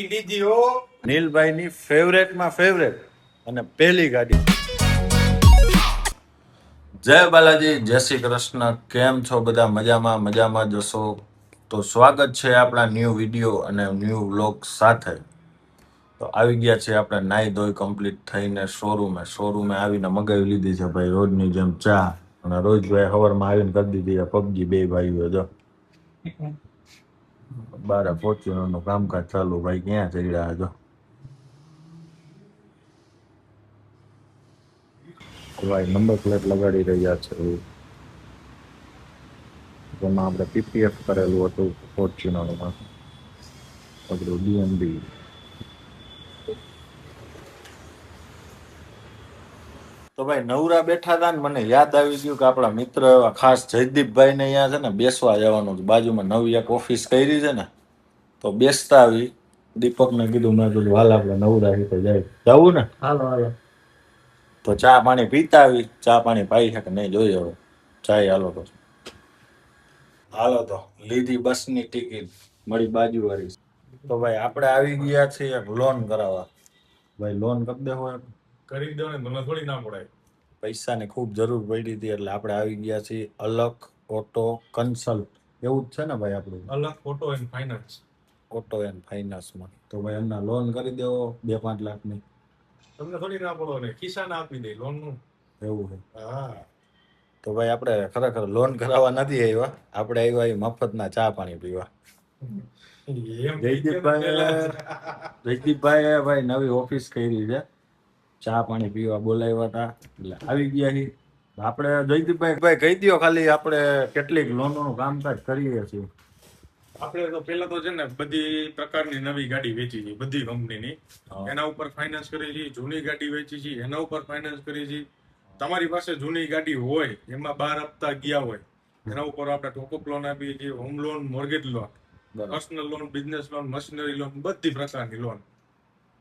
નીલભાઈની ફેવરેટમાં favourite અને પહેલી ગાડી. જય બાલાજી, જય શ્રી કૃષ્ણ. કેમ છો બધા? મજામાં જશો તો સ્વાગત છે આપણા ન્યૂ વિડીયો અને ન્યૂ વ્લોગ સાથે. તો આવી ગયા છે આપણે નાઈ ધોઈ કમ્પ્લીટ થઈને શોરૂમે આવીને મગાવી લીધી છે ભાઈ રોજની જેમ ચા. અને રોજ ભાઈ સવારમાં આવીને કરી દીધી પબજી. બે ભાઈઓ જો બારે ફોર્ચ્યુનરનું કામકાજ ચાલુ. ભાઈ ક્યાં ચડ્યા જો ભાઈ નંબર પ્લેટ લગાડી રહ્યા છે. જેમાં આપણે પીપીએફ કરેલું હતું ફોર્ચ્યુનરમાં. આપણું ડીએમબી. તો ભાઈ નવરા બેઠા હતા ને મને યાદ આવી ગયું કે આપણા મિત્ર એવા ખાસ જયદીપભાઈ ને અહીંયા છે ને બેસવા જવાનું છે. બાજુમાં નવી એક ઓફિસ કરી છે ને તો બેસતા આવી. દીપક ને કીધું, મેં કીધું હાલ આપણે નવરા રીતે જાય જવું ને. હાલો તો ચા પાણી પીતા આવી. ચા પાણી પાઈ શકે નહીં જોઈએ હવે. ચાય હાલો તો લીધી બસની ટિકિટ મળી બાજુ વાળી. તો ભાઈ આપણે આવી ગયા છીએ એક લોન કરાવવા. ભાઈ લોન કરી દેવો કરી દો ને, મને થોડી ના પડાય. પૈસાની ખૂબ જરૂર પડી હતી એટલે આપણે આવી ગયા છીએ અલક ઓટો કન્સલ્ટ. એવું જ છે ને ભાઈ આપણું? અલક ઓટો એન્ડ ફાઇનાન્સમાં. તો ભાઈ એમના લોન કરી દેવો 2-5 લાખની. તમને થોડી ના પડો ને, ખિસ્સાને આપી દે લોન નું. એવું છે? હા. તો ભાઈ આપણે ખરેખર લોન કરાવવા નથી આવ્યા. આપણે આવ્યા મફતના ચા પાણી પીવા. જયદીપભાઈ ભાઈ નવી ઓફિસ કરી છે. ચા પાણી પીવા બોલાવ્યા હતા એટલે આવી ગયા છીએ. આપણે જયદીપભાઈ કહી દો ખાલી આપણે કેટલીક લોનોનું કામકાજ કરીએ છીએ. આપણે તો પેલા તો છે ને બધી પ્રકારની નવી ગાડી વેચી છે, બધી કંપનીની. એના ઉપર ફાઇનાન્સ કરી છે. જૂની ગાડી વેચી છે, એના ઉપર ફાઇનાન્સ કરી છે. તમારી પાસે જૂની ગાડી હોય, એમાં 12 હપ્તા ગયા હોય, એના ઉપર આપણે ટોપઅપ લોન આપીએ છીએ. Home loan, mortgage loan, personal loan, business loan, machinery loan, બધી પ્રકારની લોન.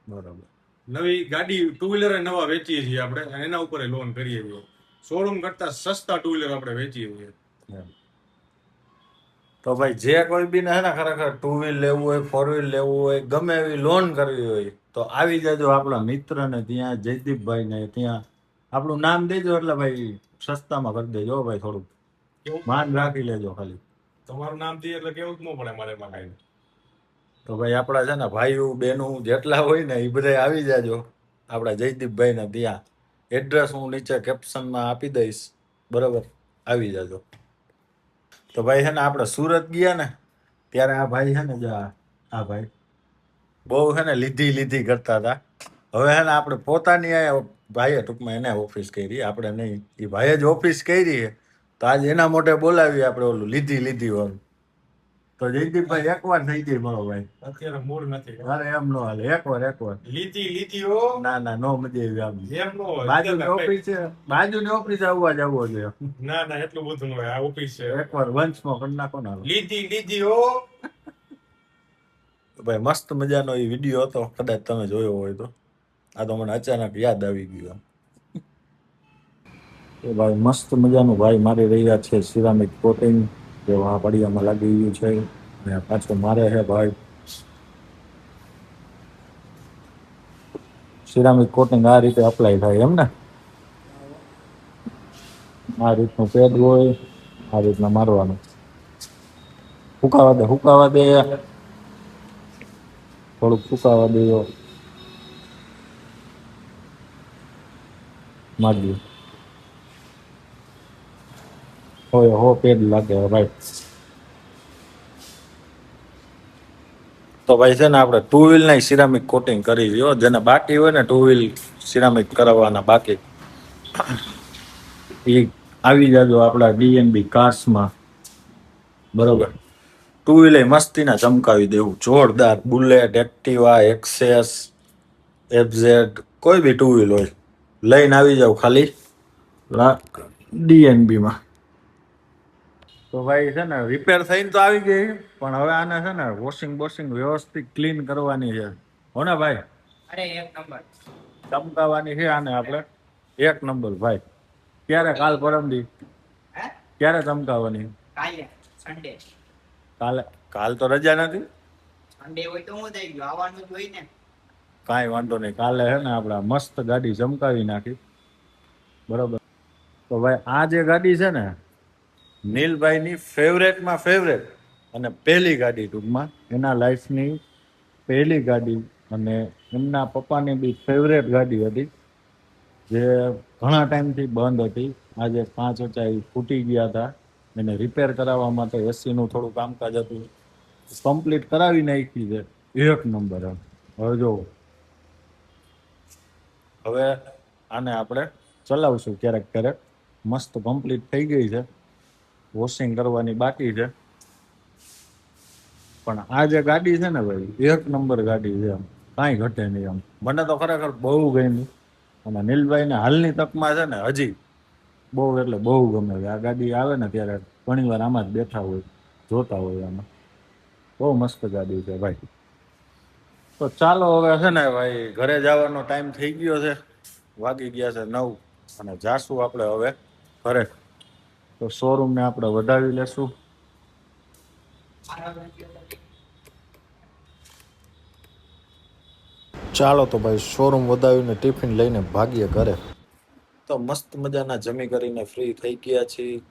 બરાબર. નવી ગાડી ટુ વ્હીલર નવા વેચીએ છીએ આપણે, અને એના ઉપર લોન કરીએ છીએ. શોરૂમ કરતા સસ્તા ટુ વ્હીલર આપણે વેચીએ છીએ. તો ભાઈ જે કોઈ બી ને હે ખરેખર ટુ વ્હીલ લેવું હોય, 4 વ્હીલ લેવું હોય, ગમે એવી લોન કરવી હોય તો આવી જજો આપણા મિત્ર ને ત્યાં, જયદીપભાઈ ને ત્યાં. આપણું નામ દેજો એટલે ભાઈ સસ્તામાં કરી દેજો ભાઈ. થોડુંક માન રાખી લેજો ખાલી. તમારું નામ દે એટલે કેવું જ ન પડે મારે એમાં કાંઈ. તો ભાઈ આપણા છે ને ભાઈઓ બહેનો જેટલા હોય ને એ બધા આવી જાજો આપણા જયદીપભાઈ ને ત્યાં. એડ્રેસ હું નીચે કેપ્શનમાં આપી દઈશ, બરાબર? આવી જાજો. તો ભાઈ છે ને આપણે સુરત ગયા ને ત્યારે આ ભાઈ છે ને આ ભાઈ બહુ છે ને લીધી કરતા હતા. હવે છે ને આપણે પોતાની ભાઈએ ટૂંકમાં એને ઓફિસ કરી, આપણે નહીં. એ ભાઈએ જ ઓફિસ કરી તો આજ એના મોઢે બોલાવી આપણે ઓલું લીધી વાળું. તો જયદીપભાઈ એકવાર થઈ ગઈ મારો ભાઈ. અત્યારે મૂળ નથી. અરે એમ નો હાલે. એકવાર લીધી હો. ના નો મજા આવી. આમ એમ નો હોય. બાજુની ઓફિસ આવવા જવો જોઈએ. ના એટલું બધું ન હોય. આ ઓફિસ છે. એકવાર વંશમાં કરી નાખો ને. લીધી હો. ભાઈ મસ્ત મજાનો એ વિડીયો હતો, કદાચ તમે જોયો હોય તો. આ તો મને અચાનક યાદ આવી ગયું. એ ભાઈ મસ્ત મજાનું ભાઈ મારી રહ્યા છે સિરામિક કોટિંગ, જે પડિયામાં લાગી ગયું છે. અને પાછું મારે છે ભાઈ સિરામિક કોટિંગ. આ રીતે અપ્લાય થાય એમ ને? આ રીતનું પેડ હોય, આ રીતના મારવાનું. હુકાવા દે થોડુંક સુકાવા દેજો. મારી હોય હો પેડ લાગે ભાઈ. તો ભાઈ છે ને આપણે ટુ વ્હીલ ના સિરામિક કોટિંગ કરી રહ્યો. જેને બાકી હોય ને ટુ વ્હીલ સિરામિક કરાવવાના બાકી, એ આવી જાજો આપણા ડીએનબી કાર્સમાં, બરોબર? ટુ વ્હીલર મસ્તીના ચમકાવી દેવું જોરદાર. બુલેટ, એક્ટિવા, એક્સેસ, એફઝેડ, કોઈ બી ટુ વ્હીલ હોય લઈને આવી જાવ ખાલી ડીએનબીમાં. તો ભાઈ છે ને રિપેર થઈને તો આવી ગઈ, પણ હવે આને છે ને વોશિંગ વ્યવસ્થિત ક્લીન કરવાની છે. હો ને ભાઈ? અરે એક નંબર ચમકાવવાની છે આને આપણે. એક નંબર ભાઈ. ક્યારે? કાલ પરમદી? ક્યારે ચમકાવવાની? કાલે તો રજા નથી. સન્ડે હોય તો હું થઈ ગયું, આવવાનું જ હોય ને. કાંઈ વાંધો નહીં, કાલે હે ને આપણે મસ્ત ગાડી ચમકાવી નાખી. બરોબર. તો ભાઈ આ જે ગાડી છે ને નીલભાઈની ફેવરેટમાં ફેવરેટ અને પહેલી ગાડી, ટૂંકમાં એના લાઈફની પહેલી ગાડી, અને એમના પપ્પાની બી ફેવરેટ ગાડી હતી, જે ઘણા ટાઈમથી બંધ હતી. આજે 5 ઊંચાઈ ફૂટી ગયા હતા, એને રિપેર કરાવવા માટે એસીનું થોડું કામકાજ હતું, કમ્પ્લીટ કરાવી નાખી છે. એક નંબર. હવે જો હવે આને આપણે ચલાવશું ક્યારેક ક્યારેક. મસ્ત કમ્પ્લીટ થઈ ગઈ છે, વોશિંગ કરવાની બાકી છે. પણ આ જે ગાડી છે ને ભાઈ, એક નંબર ગાડી છે, આમ કાંઈ ઘટે નહીં. આમ મને તો ખરેખર બહુ ગમી. અને નીલભાઈને હાલની તકમાં છે ને હજી બહુ એટલે બહુ ગમે. આ ગાડી આવે ને ત્યારે ઘણી વાર આમાં જ બેઠા હોય, જોતા હોય આમાં. બહુ મસ્ત ગાડી છે ભાઈ. તો ચાલો હવે છે ને ભાઈ, ઘરે જવાનો ટાઈમ થઈ ગયો છે, વાગી ગયા છે 9, અને જાશું આપણે હવે ઘરે. તો શોરૂમને આપણે વધાવી લેશું. ચાલો તો ભાઈ, શોરૂમ વધાવીને ટિફિન લઈને ભાગીએ ઘરે. તો મસ્ત મજાના જમી કરીને ફ્રી થઈ ગયા છીએ.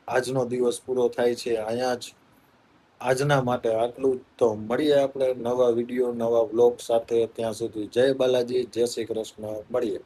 આજનો દિવસ પૂરો થાય છે અહીંયા જ. આજના માટે આટલું જ. તો મળીએ આપણે નવા વિડીયો, નવા બ્લોગ સાથે. ત્યાં સુધી જય બાલાજી, જય શ્રી કૃષ્ણ. મળીએ.